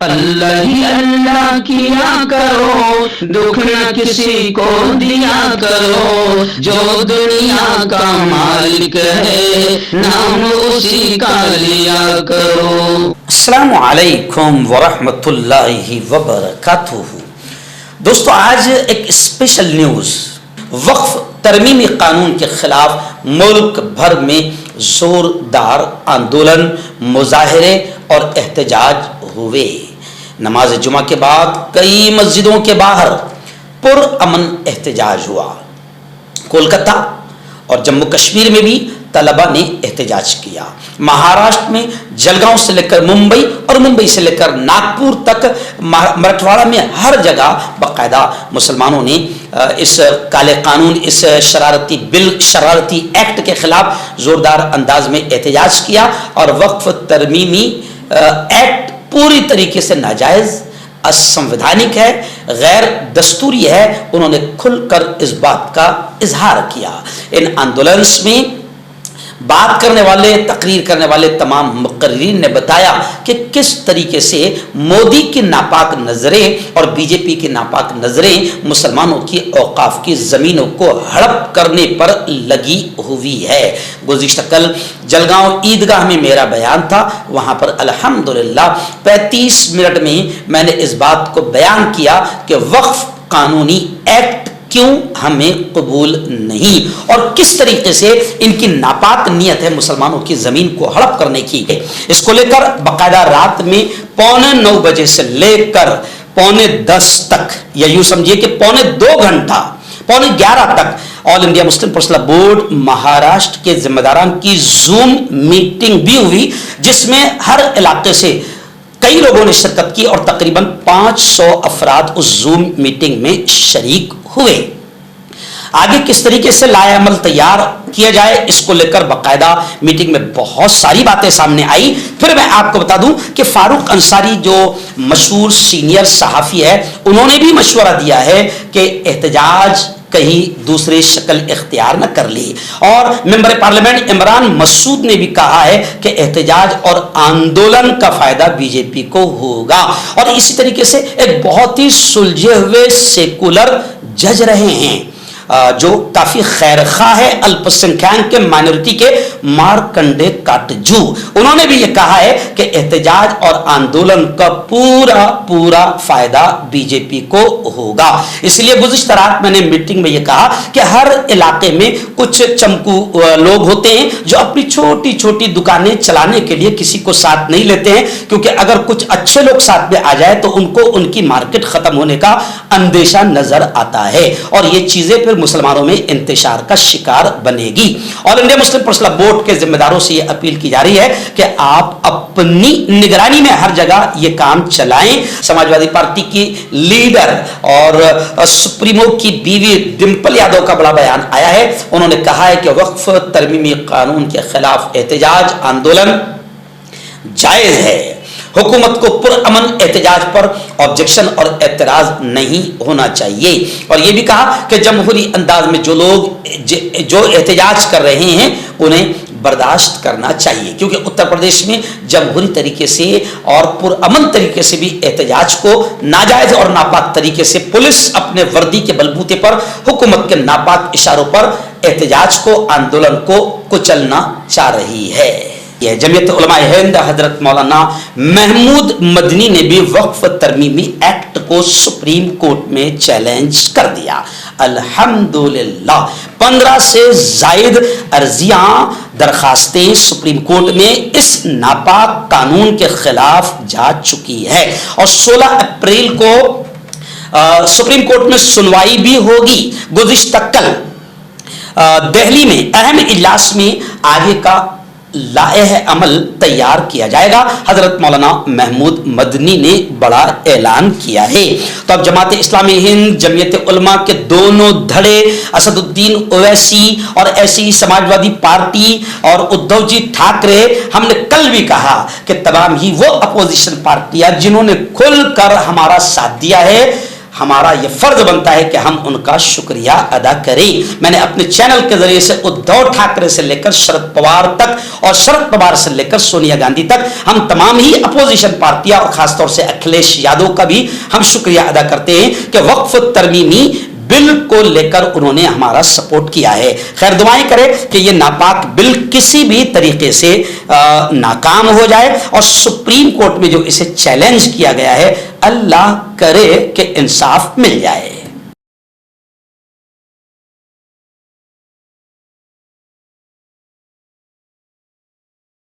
اللہ ہی اللہ کیا کرو، دکھ نہ کسی کو دیا کرو، جو دنیا کا مالک ہے نام اسی کا لیا کرو۔ السلام علیکم ورحمۃ اللہ وبرکاتہ۔ دوستو، آج ایک اسپیشل نیوز، وقف ترمیمی قانون کے خلاف ملک بھر میں زوردار آندولن، مظاہرے اور احتجاج ہوئے۔ نماز جمعہ کے بعد کئی مسجدوں کے باہر پرامن احتجاج ہوا۔ کولکتہ اور جموں کشمیر میں بھی طلبہ نے احتجاج کیا۔ مہاراشٹر میں جلگاؤں سے لے کر ممبئی اور ممبئی سے لے کر ناگپور تک، مراٹھواڑہ میں ہر جگہ باقاعدہ مسلمانوں نے اس کالے قانون، اس شرارتی بل، شرارتی ایکٹ کے خلاف زوردار انداز میں احتجاج کیا اور وقف ترمیمی ایکٹ پوری طریقے سے ناجائز، اسنویدھانک ہے، غیر دستوری ہے، انہوں نے کھل کر اس بات کا اظہار کیا۔ ان آندولنس میں بات کرنے والے، تقریر کرنے والے تمام مقررین نے بتایا کہ کس طریقے سے مودی کی ناپاک نظریں اور بی جے پی کی ناپاک نظریں مسلمانوں کی اوقاف کی زمینوں کو ہڑپ کرنے پر لگی ہوئی ہے۔ گزشتہ کل جلگاؤں عیدگاہ میں میرا بیان تھا، وہاں پر الحمدللہ 35 منٹ میں میں نے اس بات کو بیان کیا کہ وقف قانونی ایکٹ کیوں ہمیں قبول نہیں اور کس طریقے سے ان کی ناپاک نیت ہے مسلمانوں کی زمین کو ہڑپ کرنے کی۔ اس کو لے کر باقاعدہ رات میں 9:15 بجے سے لے کر 9:10 تک، یا یوں سمجھیے کہ 2.25 گھنٹہ، 11:30 تک all India Muslim personal board Maharashtra کے ذمہ داران کی زوم میٹنگ بھی ہوئی، جس میں ہر علاقے سے کئی لوگوں نے شرکت کی اور تقریباً 500 افراد اس زوم میٹنگ میں شریک ہوئے۔ آگے کس طریقے سے لائے عمل تیار کیا جائے، اس کو لے کر باقاعدہ میٹنگ میں بہت ساری باتیں سامنے آئی۔ پھر میں آپ کو بتا دوں کہ فاروق انصاری جو مشہور سینئر صحافی ہے، انہوں نے بھی مشورہ دیا ہے کہ احتجاج کہیں دوسرے شکل اختیار نہ کر لی، اور ممبر پارلیمنٹ عمران مسعود نے بھی کہا ہے کہ احتجاج اور آندولن کا فائدہ بی جے پی کو ہوگا۔ اور اسی طریقے سے ایک بہت ہی سلجھے ہوئے سیکولر جج رہے ہیں جو کافی خیر خواہ ہے الپ سنکھیان کے مائنورٹی کے، مارکنڈے کاٹجو، انہوں نے بھی یہ کہا ہے کہ احتجاج اور آندولن کا پورا فائدہ بی جے پی کو ہوگا۔ اس لیے گزشتہ رات میں نے میٹنگ میں یہ کہا کہ ہر علاقے میں کچھ چمکو لوگ ہوتے ہیں جو اپنی چھوٹی چھوٹی دکانیں چلانے کے لیے کسی کو ساتھ نہیں لیتے ہیں، کیونکہ اگر کچھ اچھے لوگ ساتھ میں آ جائے تو ان کو ان کی مارکیٹ ختم ہونے کا اندیشہ نظر آتا ہے اور یہ چیزیں پھر مسلمانوں میں انتشار کا شکار بنے گی۔ آل انڈیا مسلم پرسنل بورڈ کے ذمہ داروں سے یہ اپیل کی جا رہی ہے کہ آپ اپنی نگرانی میں ہر جگہ یہ کام چلائیں۔ سماجوادی پارٹی کی لیڈر اور سپریمو کی بیوی ڈمپل یادو کا بڑا بیان آیا ہے، انہوں نے کہا ہے کہ وقف ترمیمی قانون کے خلاف احتجاج، آندولن جائز ہے، حکومت کو پرامن احتجاج پر آبجیکشن اور اعتراض نہیں ہونا چاہیے، اور یہ بھی کہا کہ جمہوری انداز میں جو لوگ جو احتجاج کر رہے ہیں انہیں برداشت کرنا چاہیے، کیونکہ اتر پردیش میں جمہوری طریقے سے اور پرامن طریقے سے بھی احتجاج کو ناجائز اور ناپاک طریقے سے پولیس اپنے وردی کے بلبوتے پر حکومت کے ناپاک اشاروں پر احتجاج کو، آندولن کو کچلنا چاہ رہی ہے۔ جمعیت علماء ہند حضرت مولانا محمود مدنی نے بھی وقف ترمیمی ایکٹ کو سپریم کورٹ میں چیلنج کر دیا۔ الحمدللہ 15 سے زائد عرضیاں، درخواستیں سپریم کورٹ میں اس ناپاک قانون کے خلاف جا چکی ہے اور 16 اپریل کو سپریم کورٹ میں سنوائی بھی ہوگی۔ گزشتہ کل دہلی میں اہم اجلاس میں آگے کا لائحہ عمل تیار کیا جائے گا۔ حضرت مولانا محمود مدنی نے بڑا اعلان کیا ہے۔ تو اب جماعت اسلامی ہند، جمعیت علماء کے دونوں دھڑے، اسد الدین اویسی اور ایسی سماجوادی پارٹی اور ادھو جی ٹھاکرے، ہم نے کل بھی کہا کہ تمام ہی وہ اپوزیشن پارٹیاں جنہوں نے کھل کر ہمارا ساتھ دیا ہے، ہمارا یہ فرض بنتا ہے کہ ہم ان کا شکریہ ادا کریں. میں نے اپنے چینل کے ذریعے سے ادھو ٹھاکرے سے لے کر شرد پوار تک اور شرد پوار سے لے کر سونیا گاندھی تک ہم تمام ہی اپوزیشن پارٹیاں اور خاص طور سے اکھلیش یادو کا بھی ہم شکریہ ادا کرتے ہیں کہ وقف ترمیمی بل کو لے کر انہوں نے ہمارا سپورٹ کیا ہے. خیر دعائیں کرے کہ یہ ناپاک بل کسی بھی طریقے سے ناکام ہو جائے اور سپریم کورٹ میں جو اسے چیلنج کیا گیا ہے اللہ کرے کہ انصاف مل جائے.